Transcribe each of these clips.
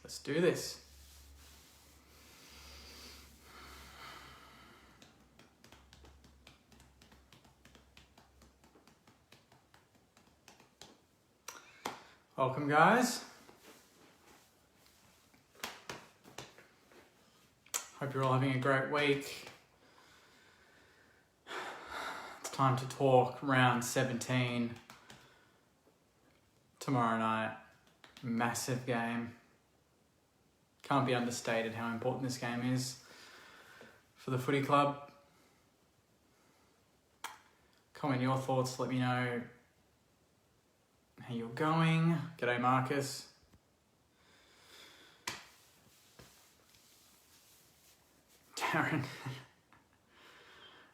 Let's do this. Welcome, guys. Hope you're all having a great week. It's time to talk round 17 tomorrow night. Massive game. Can't be understated how important this game is for the footy club. Comment your thoughts, let me know how you're going. G'day, Marcus. Darren.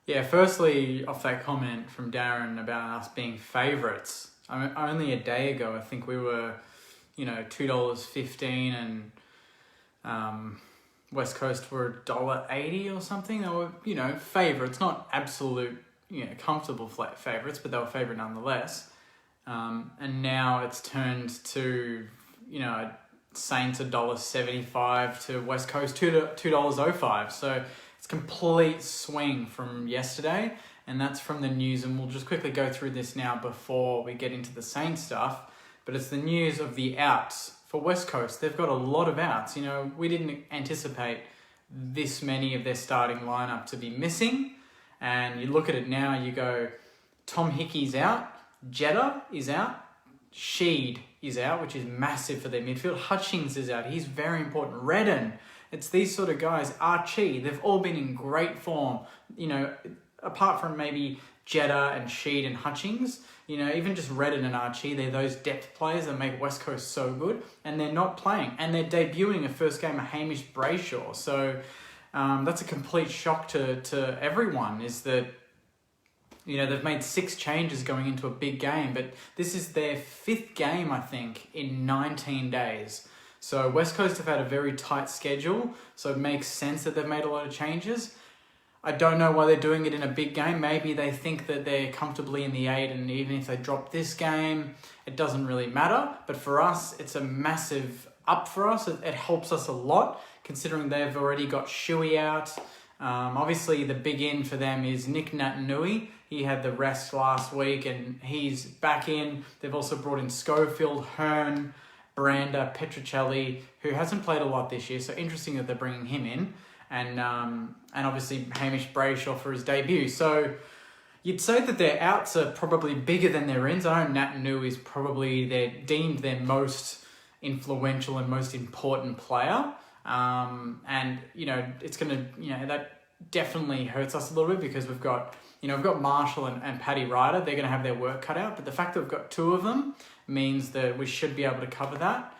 Yeah, firstly, off that comment from Darren about us being favourites. I mean, only a day ago, I think we were, $2.15 and West Coast were $1.80 or something. They were, favourites, not absolute, comfortable favourites, but they were favourite nonetheless. And now it's turned to, Saints $1.75 to West Coast $2.05. So it's a complete swing from yesterday, and that's from the news. And we'll just quickly go through this now before we get into the Saints stuff. But it's the news of the outs for West Coast. They've got a lot of outs. We didn't anticipate this many of their starting lineup to be missing. And you look at it now, you go, Tom Hickey's out, Jeddah is out, Sheed is out, which is massive for their midfield. Hutchings is out. He's very important. Redden. It's these sort of guys. Archie. They've all been in great form. Apart from maybe Jeddah and Sheed and Hutchings, even just Redden and Archie, they're those depth players that make West Coast so good, and they're not playing. And they're debuting a first game of Hamish Brayshaw. So that's a complete shock to everyone, is that they've made 6 changes going into a big game, but this is their 5th game, I think, in 19 days. So West Coast have had a very tight schedule, so it makes sense that they've made a lot of changes. I don't know why they're doing it in a big game. Maybe they think that they're comfortably in the 8, and even if they drop this game, it doesn't really matter. But for us, it's a massive up for us. It helps us a lot, considering they've already got Shuey out. Obviously, the big in for them is Nick Natanui. He had the rest last week and he's back in. They've also brought in Schofield, Hearn, Branda, Petrocelli, who hasn't played a lot this year. So interesting that they're bringing him in. And obviously Hamish Brayshaw for his debut. So you'd say that their outs are probably bigger than their ins. I know Natanui is probably deemed their most influential and most important player. It's going to, that definitely hurts us a little bit because we've got Marshall and Paddy Ryder. They're going to have their work cut out. But the fact that we've got 2 of them means that we should be able to cover that.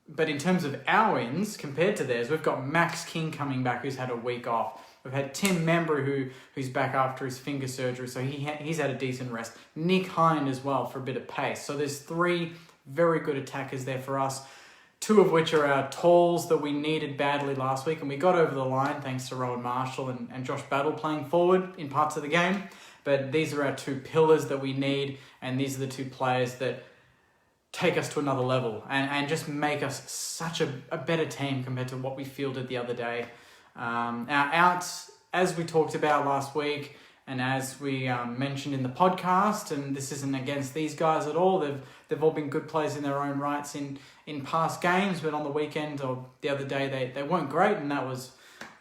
But in terms of our ins, compared to theirs, we've got Max King coming back, who's had a week off. We've had Tim Membrew, who's back after his finger surgery, so he's had a decent rest. Nick Hind as well for a bit of pace. So there's 3 very good attackers there for us, 2 of which are our talls that we needed badly last week, and we got over the line thanks to Rowan Marshall and Josh Battle playing forward in parts of the game. But these are our 2 pillars that we need, and these are the 2 players that take us to another level and just make us such a better team compared to what we fielded the other day. Our outs, as we talked about last week, and as we mentioned in the podcast, and this isn't against these guys at all, they've all been good players in their own rights in past games, but on the weekend or the other day they weren't great, and that was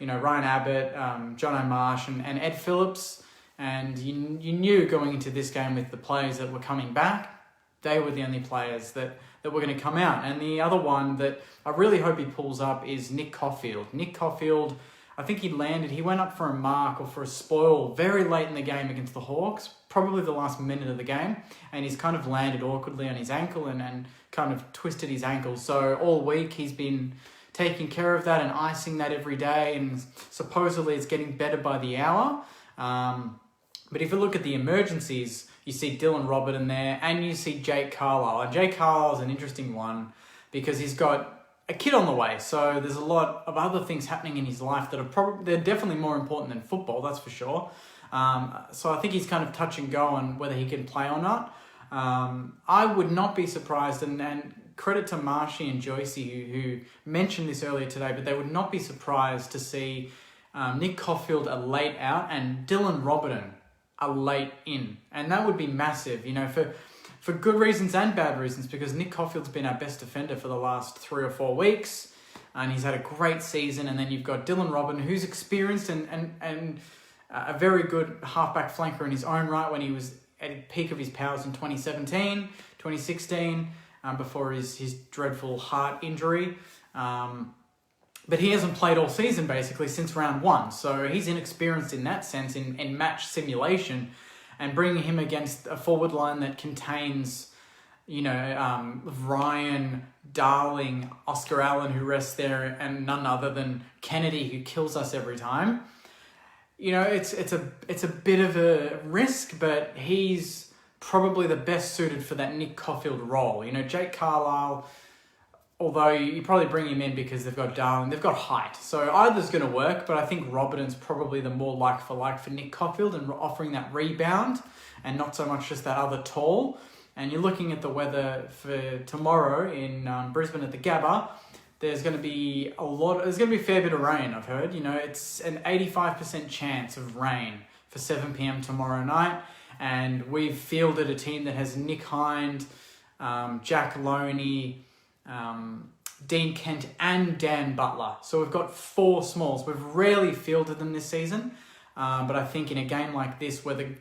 Ryan Abbott, John O'Marsh and Ed Phillips. And you knew going into this game with the players that were coming back, they were the only players that were going to come out. And the other one that I really hope he pulls up is Nick Caulfield. Nick Caulfield, I think he went up for a mark or for a spoil very late in the game against the Hawks, probably the last minute of the game, and he's kind of landed awkwardly on his ankle and kind of twisted his ankle. So all week he's been taking care of that and icing that every day, and supposedly it's getting better by the hour. But if you look at the emergencies, you see Dylan Robert in there, and you see Jake Carlisle. And Jake Carlisle is an interesting one because he's got a kid on the way. So there's a lot of other things happening in his life that they're definitely more important than football, that's for sure. So I think he's kind of touch and go on whether he can play or not. I would not be surprised, and credit to Marshy and Joycey who mentioned this earlier today, but they would not be surprised to see Nick Caulfield a late out and Dylan Robertson a late in. And that would be massive, for good reasons and bad reasons, because Nick Caulfield's been our best defender for the last 3 or 4 weeks, and he's had a great season. And then you've got Dylan Robertson, who's experienced and a very good halfback flanker in his own right when he was at the peak of his powers in 2017, 2016, before his dreadful heart injury. But he hasn't played all season, basically, since round 1. So he's inexperienced in that sense, in match simulation. And bringing him against a forward line that contains, Ryan, Darling, Oscar Allen, who rests there, and none other than Kennedy, who kills us every time. It's a bit of a risk, but he's probably the best suited for that Nick Caulfield role. Jake Carlisle, although you probably bring him in because they've got Darling, they've got height. So either's going to work, but I think Robertson's probably the more like for Nick Caulfield and offering that rebound and not so much just that other tall. And you're looking at the weather for tomorrow in Brisbane at the Gabba. There's going to be a fair bit of rain, I've heard. It's an 85% chance of rain for 7 p.m. tomorrow night. And we've fielded a team that has Nick Hind, Jack Loney, Dean Kent and Dan Butler. So we've got 4 smalls. We've rarely fielded them this season, but I think in a game like this where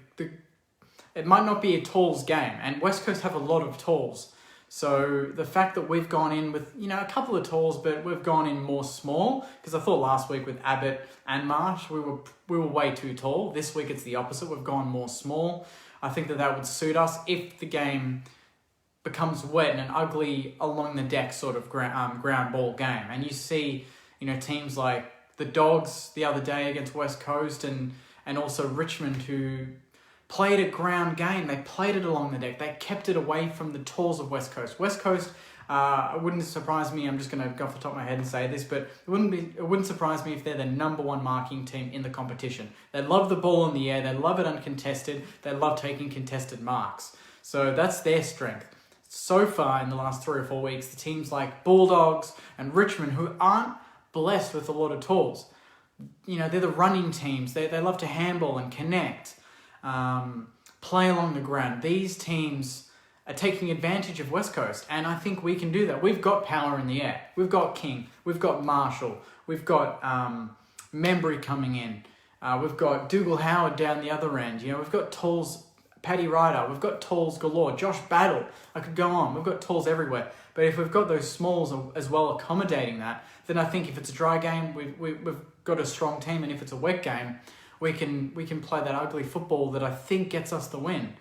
it might not be a talls game, and West Coast have a lot of talls. So the fact that we've gone in with, a couple of talls, but we've gone in more small, because I thought last week with Abbott and Marsh, we were way too tall. This week it's the opposite. We've gone more small. I think that would suit us if the game becomes wet and ugly along the deck sort of ground ball game. And you see, teams like the Dogs the other day against West Coast and also Richmond, who played a ground game. They played it along the deck. They kept it away from the talls of West Coast. West Coast, it wouldn't surprise me, I'm just going to go off the top of my head and say this, but it wouldn't surprise me if they're the number 1 marking team in the competition. They love the ball in the air. They love it uncontested. They love taking contested marks. So that's their strength. So far in the last 3 or 4 weeks, the teams like Bulldogs and Richmond, who aren't blessed with a lot of talls, they're the running teams. They love to handball and connect, play along the ground. These teams are taking advantage of West Coast, and I think we can do that. We've got power in the air. We've got King. We've got Marshall. We've got Membry coming in. We've got Dougal Howard down the other end. We've got talls. Paddy Ryder, we've got talls galore. Josh Battle, I could go on. We've got talls everywhere. But if we've got those smalls as well accommodating that, then I think if it's a dry game, we've got a strong team. And if it's a wet game, we can play that ugly football that I think gets us the win.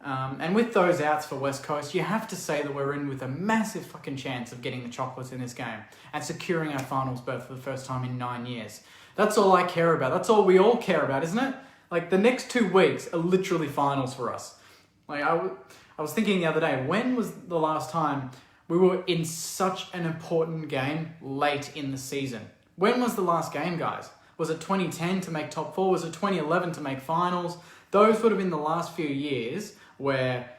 And with those outs for West Coast, you have to say that we're in with a massive fucking chance of getting the chocolates in this game and securing our finals berth for the first time in 9 years. That's all I care about. That's all we all care about, isn't it? The next 2 weeks are literally finals for us. I was thinking the other day, when was the last time we were in such an important game late in the season? When was the last game, guys? Was it 2010 to make top 4? Was it 2011 to make finals? Those would have been the last few years where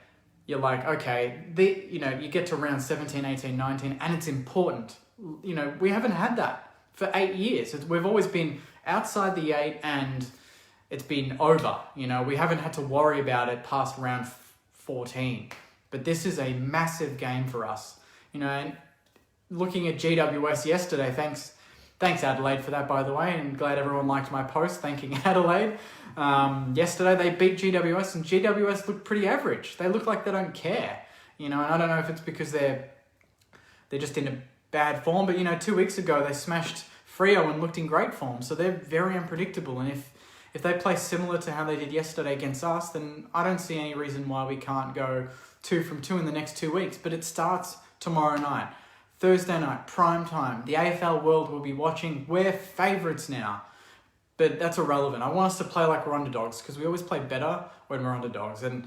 you're like, okay, you get to round 17, 18, 19, and it's important. We haven't had that for 8 years. We've always been outside the 8 and it's been over. We haven't had to worry about it past round 14. But this is a massive game for us. And looking at GWS yesterday, thanks Adelaide for that, by the way, and glad everyone liked my post thanking Adelaide. Yesterday they beat GWS, and GWS looked pretty average. They look like they don't care. And I don't know if it's because they're just in a bad form, but 2 weeks ago they smashed Freo and looked in great form. So they're very unpredictable, and if they play similar to how they did yesterday against us, then I don't see any reason why we can't go 2 from 2 in the next 2 weeks. But it starts tomorrow night, Thursday night, prime time. The AFL world will be watching. We're favourites now, but that's irrelevant. I want us to play like we're underdogs, because we always play better when we're underdogs. And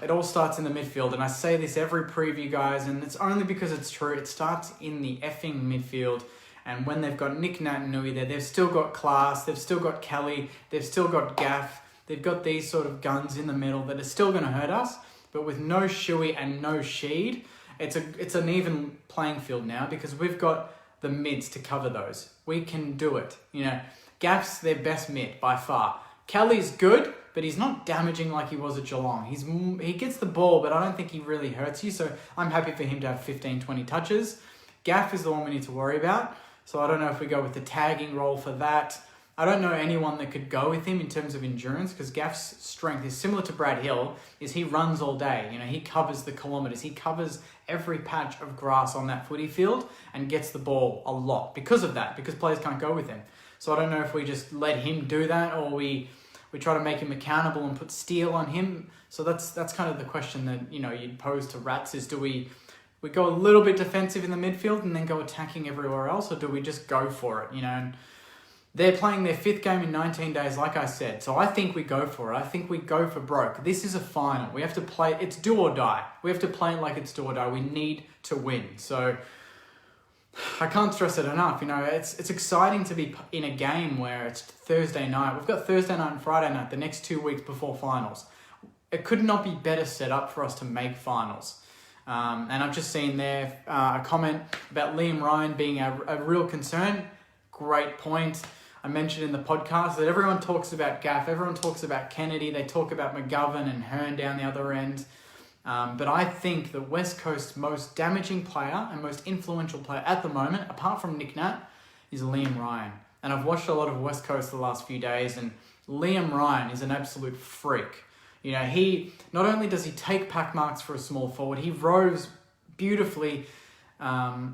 it all starts in the midfield, and I say this every preview, guys, and it's only because it's true. It starts in the effing midfield. And when they've got Nick Natanui there, they've still got class, they've still got Kelly, they've still got Gaff, they've got these sort of guns in the middle that are still going to hurt us, but with no Shuey and no Sheed, it's an even playing field now because we've got the mids to cover those. We can do it. You know, Gaff's their best mid by far. Kelly's good, but he's not damaging like he was at Geelong. He gets the ball, but I don't think he really hurts you. So I'm happy for him to have 15, 20 touches. Gaff is the one we need to worry about. So I don't know if we go with the tagging role for that. I don't know anyone that could go with him in terms of endurance because Gaff's strength is similar to Brad Hill, is he runs all day. You know, he covers the kilometres. He covers every patch of grass on that footy field and gets the ball a lot because of that, because players can't go with him. So I don't know if we just let him do that or we try to make him accountable and put steel on him. So that's kind of the question that, you know, you'd pose to Rats is, do we go a little bit defensive in the midfield and then go attacking everywhere else, or do we just go for it, you know? And they're playing their 5th game in 19 days, like I said. So I think we go for it. I think we go for broke. This is a final. We have to play. It's do or die. We have to play it like it's do or die. We need to win. So I can't stress it enough. You know, it's exciting to be in a game where it's Thursday night. We've got Thursday night and Friday night, the next 2 weeks before finals. It could not be better set up for us to make finals. And I've just seen there a comment about Liam Ryan being a real concern. Great point. I mentioned in the podcast that everyone talks about Gaff, everyone talks about Kennedy, they talk about McGovern and Hearn down the other end. But I think the West Coast's most damaging player and most influential player at the moment, apart from Nick Nat, is Liam Ryan. And I've watched a lot of West Coast the last few days, and Liam Ryan is an absolute freak. You know, he not only does he take pack marks for a small forward, he rows beautifully.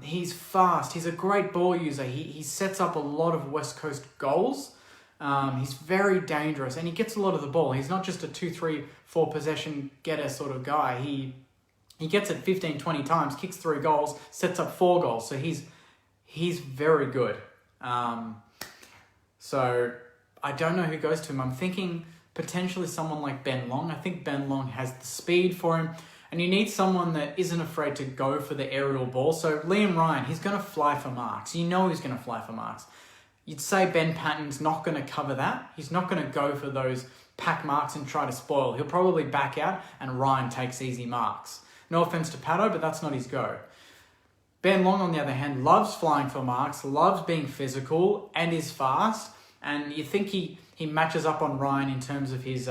He's fast. He's a great ball user. He sets up a lot of West Coast goals. He's very dangerous and he gets a lot of the ball. He's not just a 2, 3, 4 possession getter sort of guy. He gets it 15, 20 times, kicks 3 goals, sets up 4 goals. So he's very good. So I don't know who goes to him. I'm thinking potentially someone like Ben Long. I think Ben Long has the speed for him. And you need someone that isn't afraid to go for the aerial ball. So Liam Ryan, he's going to fly for marks. You know he's going to fly for marks. You'd say Ben Patton's not going to cover that. He's not going to go for those pack marks and try to spoil. He'll probably back out and Ryan takes easy marks. No offense to Pato, but that's not his go. Ben Long, on the other hand, loves flying for marks, loves being physical and is fast. And you think he matches up on Ryan in terms of his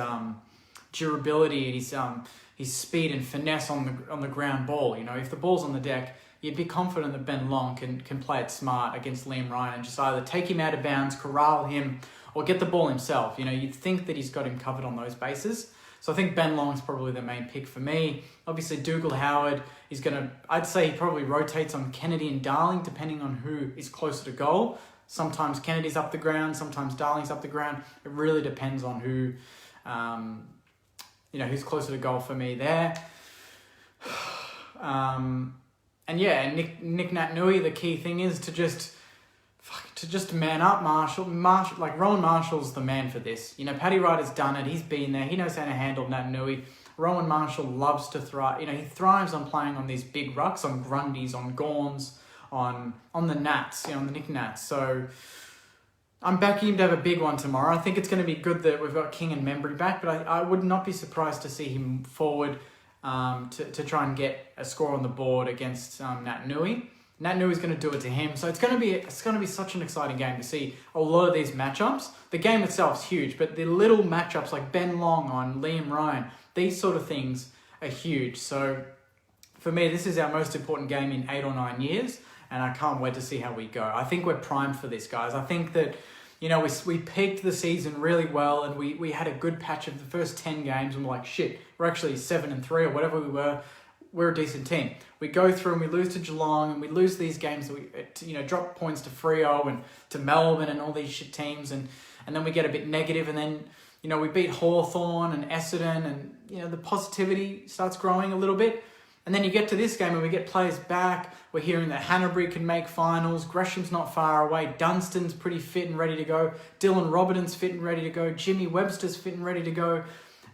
durability and his speed and finesse on the ground ball. You know, if the ball's on the deck, you'd be confident that Ben Long can play it smart against Liam Ryan and just either take him out of bounds, corral him, or get the ball himself. You know, you'd think that he's got him covered on those bases. So I think Ben Long's probably the main pick for me. Obviously, Dougal Howard is I'd say he probably rotates on Kennedy and Darling, depending on who is closer to goal. Sometimes Kennedy's up the ground, sometimes Darling's up the ground. It really depends on who, who's closer to goal for me there. And yeah, Nick Nat Nui, the key thing is to just man up Marshall. Like Rowan Marshall's the man for this. You know, Paddy Ryder's done it. He's been there. He knows how to handle Nat Nui. Rowan Marshall loves to thrive. You know, he thrives on playing on these big rucks, on Grundys, on Gawns, on the Nats, on the Nick Nats. So I'm backing him to have a big one tomorrow. I think it's going to be good that we've got King and Membry back, but I would not be surprised to see him forward to try and get a score on the board against Nat Nui. Nat Nui's going to do it to him. So it's going to be such an exciting game to see a lot of these matchups. The game itself is huge, but the little matchups like Ben Long on Liam Ryan, these sort of things are huge. So for me, this is our most important game in 8 or 9 years, and I can't wait to see how we go. I think we're primed for this, guys. I think that, we peaked the season really well, and we had a good patch of the first 10 games, and we're like, shit, we're actually 7-3 or whatever we were. We're a decent team. We go through and we lose to Geelong, and we lose these games that we, drop points to Freo and to Melbourne and all these shit teams, and then we get a bit negative, and then, we beat Hawthorn and Essendon, and, the positivity starts growing a little bit. And then you get to this game and we get players back. We're hearing that Hanbury can make finals. Gresham's not far away. Dunstan's pretty fit and ready to go. Dylan Robertson's fit and ready to go. Jimmy Webster's fit and ready to go.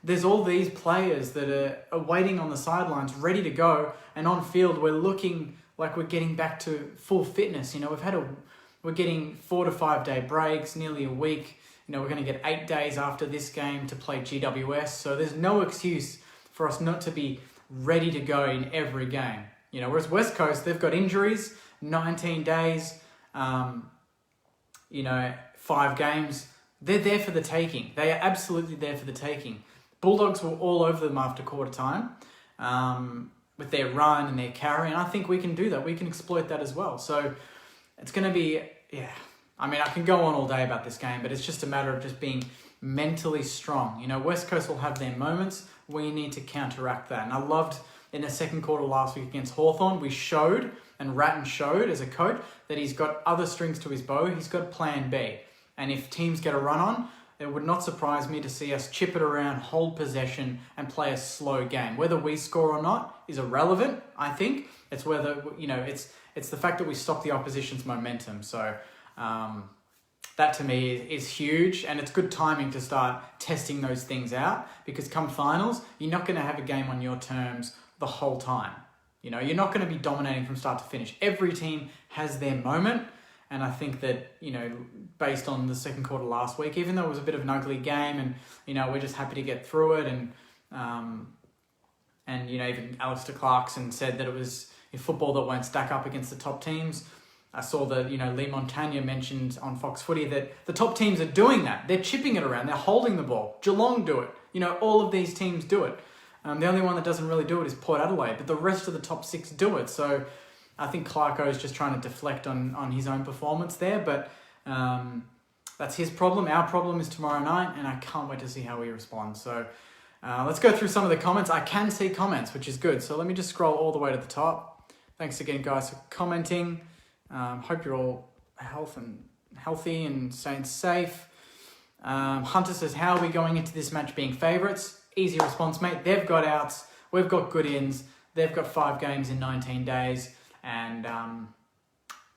There's all these players that are waiting on the sidelines, ready to go. And on field, we're looking like we're getting back to full fitness. We're getting 4 to 5 day breaks, nearly a week. We're going to get 8 days after this game to play GWS. So there's no excuse for us not to be ready to go in every game. You know, whereas West Coast, they've got injuries, 19 days, 5 games. They're there for the taking. They are absolutely there for the taking. Bulldogs were all over them after quarter time with their run and their carry, and I think we can do that. We can exploit that as well. So it's going to be, I mean, I can go on all day about this game, but it's just a matter of just being mentally strong. You know, West Coast will have their moments. We need to counteract that. And I loved in the second quarter last week against Hawthorn, we showed, and Ratton showed as a coach, that he's got other strings to his bow. He's got plan B. And if teams get a run on, it would not surprise me to see us chip it around, hold possession, and play a slow game. Whether we score or not is irrelevant, I think. It's whether, it's the fact that we stop the opposition's momentum. So that to me is huge, and it's good timing to start testing those things out, because come finals, you're not going to have a game on your terms the whole time. You know, you're not going to be dominating from start to finish. Every team has their moment. And I think that, based on the second quarter last week, even though it was a bit of an ugly game and, we're just happy to get through it. And even Alistair Clarkson said that it was a football that won't stack up against the top teams. I saw that, Lee Montagna mentioned on Fox Footy that the top teams are doing that. They're chipping it around. They're holding the ball. Geelong do it. All of these teams do it. The only one that doesn't really do it is Port Adelaide, but the rest of the top 6 do it. So I think Clarko is just trying to deflect on his own performance there, but that's his problem. Our problem is tomorrow night, and I can't wait to see how we respond. So let's go through some of the comments. I can see comments, which is good. So let me just scroll all the way to the top. Thanks again, guys, for commenting. Hope you're all healthy and staying safe. Hunter says, how are we going into this match being favourites? Easy response, mate. They've got outs. We've got good ins. They've got 5 games in 19 days. And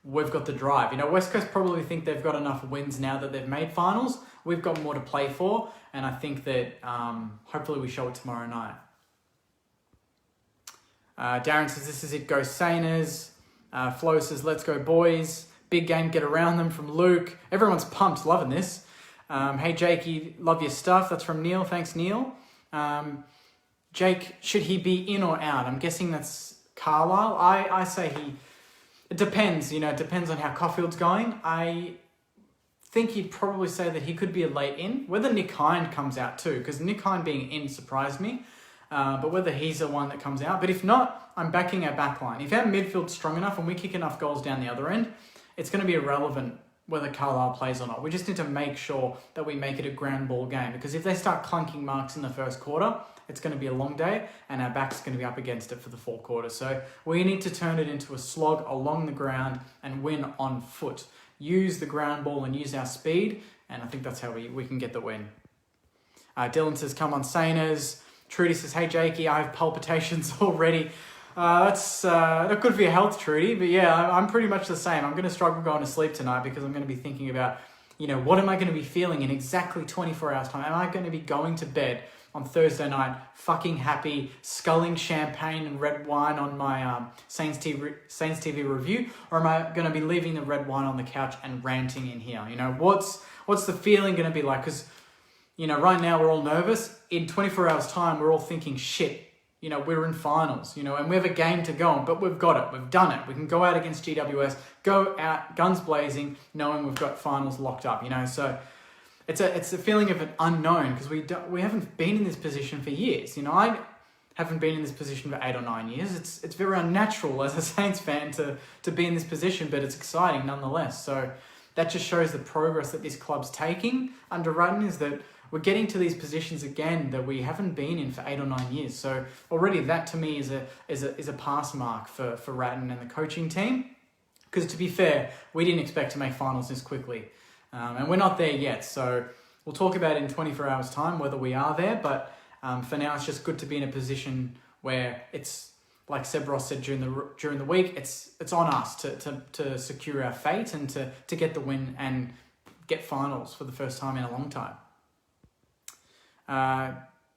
we've got the drive. West Coast probably think they've got enough wins now that they've made finals. We've got more to play for, and I think that hopefully we show it tomorrow night. Darren says, this is it, go Saners. Flo says, let's go boys. Big game, get around them, from Luke. Everyone's pumped, loving this. Hey Jakey, love your stuff. That's from Neil. Thanks, Neil. Jake, should he be in or out? I'm guessing that's Carlisle. I say it depends, it depends on how Caulfield's going. I think he'd probably say that he could be a late in. Whether Nick Hind comes out too, because Nick Hind being in surprised me, but whether he's the one that comes out. But if not, I'm backing our back line. If our midfield's strong enough and we kick enough goals down the other end, it's going to be irrelevant whether Carlisle plays or not. We just need to make sure that we make it a ground ball game, because if they start clunking marks in the first quarter, it's going to be a long day, and our back's going to be up against it for the 4 quarters. So we need to turn it into a slog along the ground and win on foot. Use the ground ball and use our speed, and I think that's how we can get the win. Dylan says, come on, Saners. Trudy says, hey, Jakey, I have palpitations already. That's not good for your health, Trudy, but yeah, I'm pretty much the same. I'm going to struggle going to sleep tonight because I'm going to be thinking about, what am I going to be feeling in exactly 24 hours' time? Am I going to be going to bed on Thursday night, fucking happy, sculling champagne and red wine on my Saints TV review, or am I going to be leaving the red wine on the couch and ranting in here? What's the feeling going to be like? Because, right now we're all nervous. In 24 hours' time, we're all thinking, shit, we're in finals, and we have a game to go on, but we've got it. We've done it. We can go out against GWS, go out guns blazing, knowing we've got finals locked up, So it's a feeling of an unknown, because we haven't been in this position for years. I haven't been in this position for 8 or 9 years. It's very unnatural as a Saints fan to be in this position, but it's exciting nonetheless. So that just shows the progress that this club's taking under Ratton, is that we're getting to these positions again that we haven't been in for 8 or 9 years. So already that to me is a pass mark for Ratton and the coaching team. Because to be fair, we didn't expect to make finals this quickly. And we're not there yet. So we'll talk about it in 24 hours time, whether we are there. But for now, it's just good to be in a position where it's, like Seb Ross said during the week, it's on us to secure our fate and to get the win and get finals for the first time in a long time.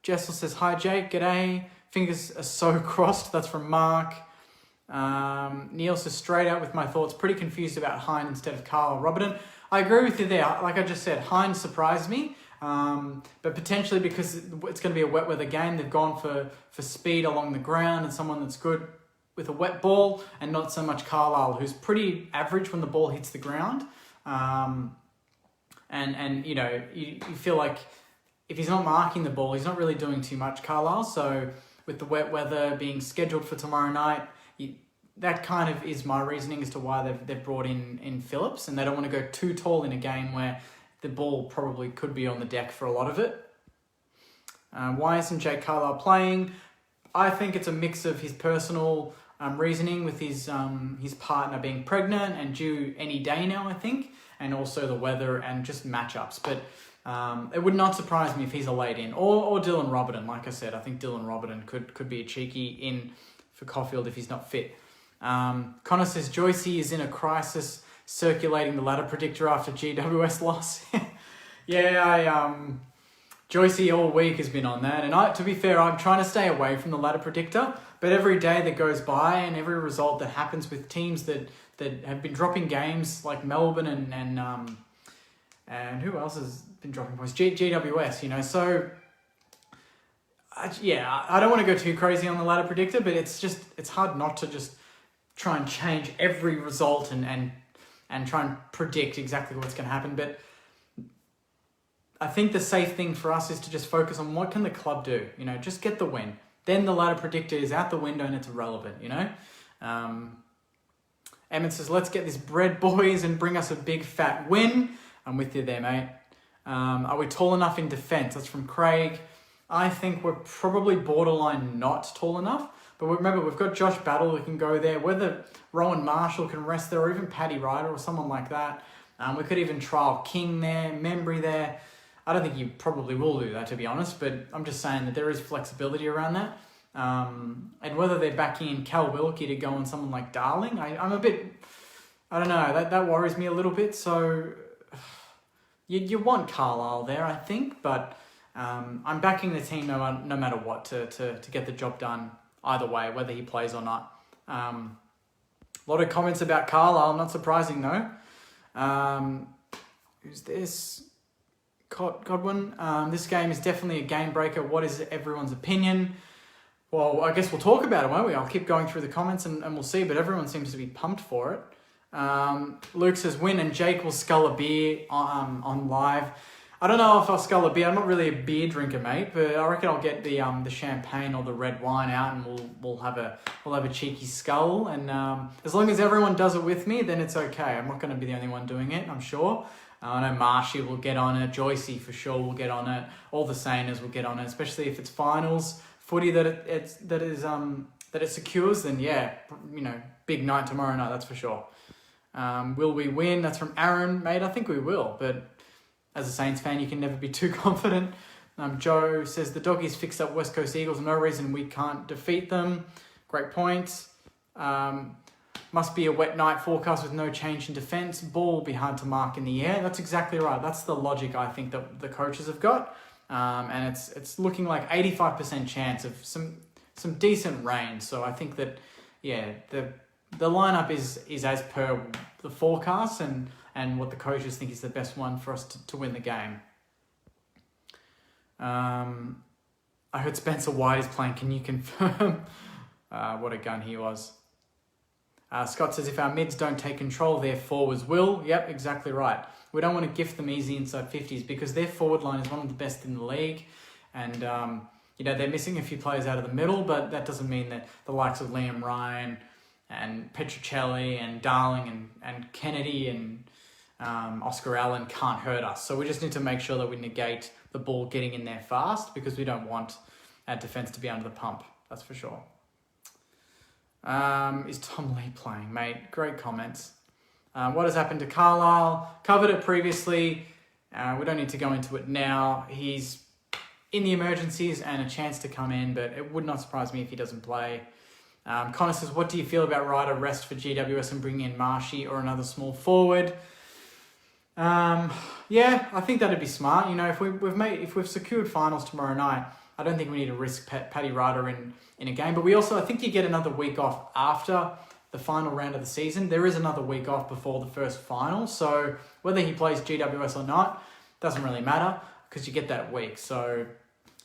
Jessel says, hi Jake, g'day. Fingers are so crossed. That's from Mark. Neil says, straight out with my thoughts, pretty confused about Hine instead of Carl or Robertson. I agree with you there. Like I just said, Hine surprised me, but potentially because it's going to be a wet weather game, they've gone for speed along the ground and someone that's good with a wet ball, and not so much Carlisle, who's pretty average when the ball hits the ground. And you know, you feel like if he's not marking the ball, he's not really doing too much, Carlisle. So with the wet weather being scheduled for tomorrow night, that kind of is my reasoning as to why they've brought in Phillips, and they don't want to go too tall in a game where the ball probably could be on the deck for a lot of it. Why isn't Jake Carlisle playing? I think it's a mix of his personal reasoning with his partner being pregnant and due any day now, I think, and also the weather and just matchups. But it would not surprise me if he's a late in, or Dylan Robertson. Like I said, I think Dylan Robertson could be a cheeky in for Caulfield if he's not fit. Connor says Joycey is in a crisis, circulating the ladder predictor after GWS loss. Joycey all week has been on that, and to be fair, I'm trying to stay away from the ladder predictor, but every day that goes by and every result that happens with teams that have been dropping games like Melbourne and who else has been dropping points? GWS, you know, so I don't want to go too crazy on the ladder predictor, but it's hard not to just try and change every result and try and predict exactly what's going to happen. But I think the safe thing for us is to just focus on what can the club do, you know, just get the win. Then the ladder predictor is out the window and it's irrelevant, you know. Emmett says, let's get this bread, boys, and bring us a big fat win. I'm with you there, mate. Are we tall enough in defence? That's from Craig. I think we're probably borderline not tall enough. But remember, we've got Josh Battle who can go there. Whether Rowan Marshall can rest there, or even Paddy Ryder or someone like that. We could even trial King there, Membry there. I don't think you probably will do that, to be honest, but I'm just saying that there is flexibility around that. And whether they're backing in Cal Wilkie to go on someone like Darling, I'm a bit, I don't know, that worries me a little bit. So you want Carlisle there, I think, but I'm backing the team no matter what to get the job done either way, whether he plays or not. A lot of comments about Carlisle, not surprising though. Who's this? Godwin. This game is definitely a game breaker. What is everyone's opinion? Well, I guess we'll talk about it, won't we? I'll keep going through the comments and we'll see, but everyone seems to be pumped for it. Luke says, win and Jake will scull a beer on live. I don't know if I'll scull a beer. I'm not really a beer drinker, mate, but I reckon I'll get the champagne or the red wine out and we'll have a cheeky scull. And as long as everyone does it with me, then it's okay. I'm not going to be the only one doing it, I'm sure. I know Marshy will get on it. Joycey for sure will get on it. All the Saners will get on it, especially if it's finals footy that it secures. Then yeah, you know, big night tomorrow night. That's for sure. Will we win? That's from Aaron, mate. I think we will, but as a Saints fan, you can never be too confident. Joe says the Doggies fixed up West Coast Eagles. No reason we can't defeat them. Great points. Must be a wet night forecast with no change in defence. Ball will be hard to mark in the air. That's exactly right. That's the logic I think that the coaches have got. And it's looking like 85% chance of some decent rain. So I think that, yeah, the lineup is as per the forecast and what the coaches think is the best one for us to win the game. I heard Spencer White is playing. Can you confirm? What a gun he was. Scott says, if our mids don't take control, their forwards will. Yep, exactly right. We don't want to gift them easy inside 50s because their forward line is one of the best in the league. And, they're missing a few players out of the middle, but that doesn't mean that the likes of Liam Ryan and Petruccelli and Darling and Kennedy and Oscar Allen can't hurt us. So we just need to make sure that we negate the ball getting in there fast because we don't want our defence to be under the pump. That's for sure. Is Tom Lee playing, mate? Great comments. What has happened to Carlisle? Covered it previously. We don't need to go into it now. He's in the emergencies and a chance to come in, but it would not surprise me if he doesn't play. Connor says, what do you feel about Ryder rest for GWS and bringing in Marshy or another small forward? Yeah, I think that'd be smart. You know, if we've secured finals tomorrow night, I don't think we need to risk Paddy Ryder in a game. But I think you get another week off after the final round of the season. There is another week off before the first final. So whether he plays GWS or not, doesn't really matter because you get that week. So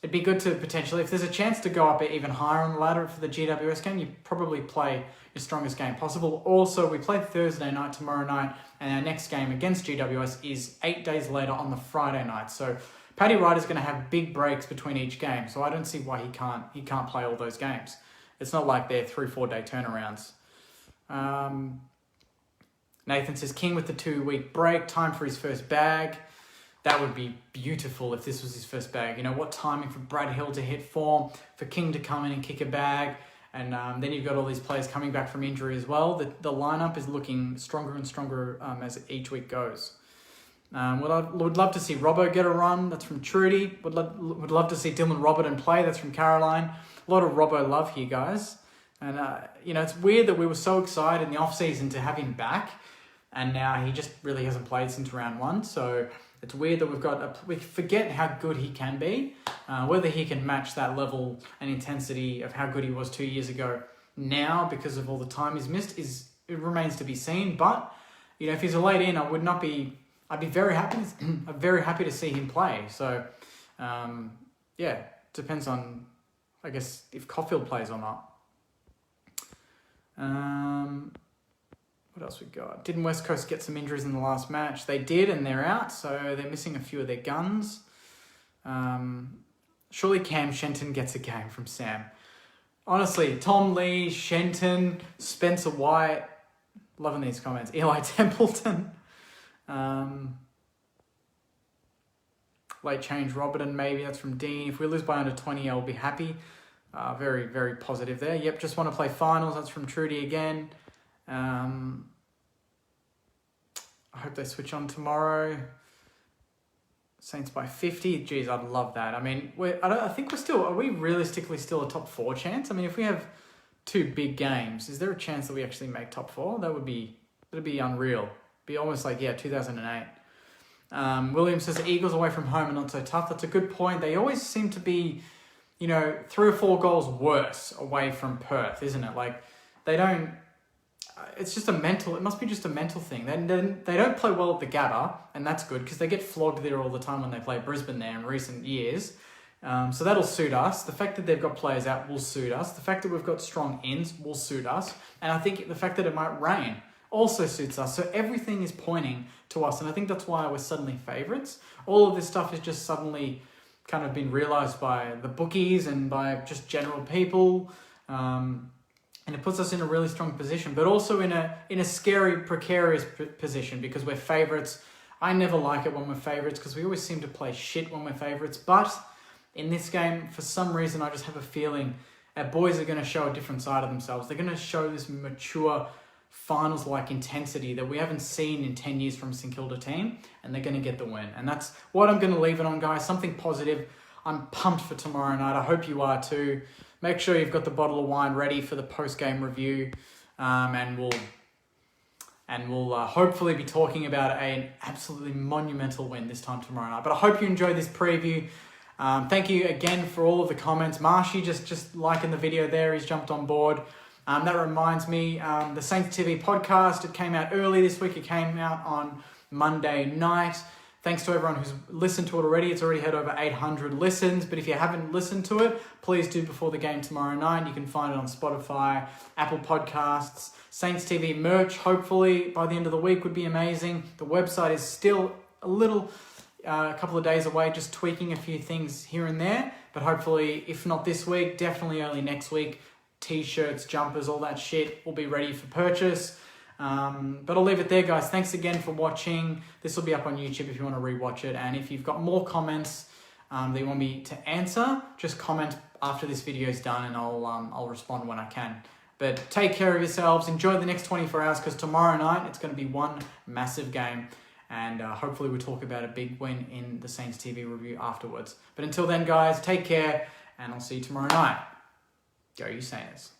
it'd be good to potentially, if there's a chance to go up even higher on the ladder for the GWS game, you probably play your strongest game possible. Also, we play Thursday night tomorrow night, and our next game against GWS is 8 days later on the Friday night. So Paddy Ryder's going to have big breaks between each game, so I don't see why he can't play all those games. It's not like they're 3-4 day turnarounds. Nathan says, King with the 2-week break, time for his first bag. That would be beautiful if this was his first bag. You know, what timing for Brad Hill to hit form, for King to come in and kick a bag, and then you've got all these players coming back from injury as well. The lineup is looking stronger and stronger as each week goes. Would love to see Robbo get a run. That's from Trudy. Would love to see Dylan Robertson play. That's from Caroline. A lot of Robbo love here, guys. And, you know, it's weird that we were so excited in the off-season to have him back, and now he just really hasn't played since round 1. So it's weird that we forget how good he can be. Whether he can match that level and intensity of how good he was 2 years ago now because of all the time he's missed it remains to be seen. But, you know, if he's a late in, I'd be very happy. I'm very happy to see him play. So, yeah, depends on, I guess, if Caulfield plays or not. What else we got? Didn't West Coast get some injuries in the last match? They did, and they're out, so they're missing a few of their guns. Surely Cam Shenton gets a game from Sam. Honestly, Tom Lee, Shenton, Spencer White, loving these comments. Eli Templeton. Late change Robertson, maybe. That's from Dean. If we lose by under 20, I'll be happy. Very, very positive there. Yep, just want to play finals. That's from Trudy again. I hope they switch on tomorrow. Saints by 50. Geez, I'd love that. I mean, are we realistically still a top 4 chance? I mean, if we have 2 big games, is there a chance that we actually make top 4? That'd be unreal. Be almost like, 2008. William says Eagles away from home are not so tough. That's a good point. They always seem to be, 3 or 4 goals worse away from Perth, isn't it? Like, they don't... It must be just a mental thing. They don't play well at the Gabba, and that's good because they get flogged there all the time when they play Brisbane there in recent years. So that'll suit us. The fact that they've got players out will suit us. The fact that we've got strong ends will suit us. And I think the fact that it might rain also suits us. So everything is pointing to us, and I think that's why we're suddenly favourites. All of this stuff has just suddenly kind of been realised by the bookies and by just general people. And it puts us in a really strong position, but also in a scary, precarious position because we're favourites. I never like it when we're favourites because we always seem to play shit when we're favourites. But in this game, for some reason, I just have a feeling our boys are going to show a different side of themselves. They're going to show this mature, finals-like intensity that we haven't seen in 10 years from a St Kilda team, and they're going to get the win. And that's what I'm going to leave it on, guys. Something positive. I'm pumped for tomorrow night. I hope you are too. Make sure you've got the bottle of wine ready for the post-game review, and we'll hopefully be talking about an absolutely monumental win this time tomorrow night. But I hope you enjoyed this preview. Thank you again for all of the comments. Marshy just liking the video there. He's jumped on board. That reminds me, the Saints TV podcast, it came out early this week. It came out on Monday night. Thanks to everyone who's listened to it already. It's already had over 800 listens. But if you haven't listened to it, please do before the game tomorrow night. You can find it on Spotify, Apple Podcasts, Saints TV merch. Hopefully by the end of the week would be amazing. The website is still a couple of days away, just tweaking a few things here and there. But hopefully, if not this week, definitely early next week, T-shirts, jumpers, all that shit will be ready for purchase. But I'll leave it there, guys. Thanks again for watching. This will be up on YouTube if you want to rewatch it. And if you've got more comments that you want me to answer, just comment after this video is done and I'll respond when I can. But take care of yourselves. Enjoy the next 24 hours because tomorrow night it's going to be one massive game. And hopefully we'll talk about a big win in the Saints TV review afterwards. But until then, guys, take care and I'll see you tomorrow night. Go you Saints.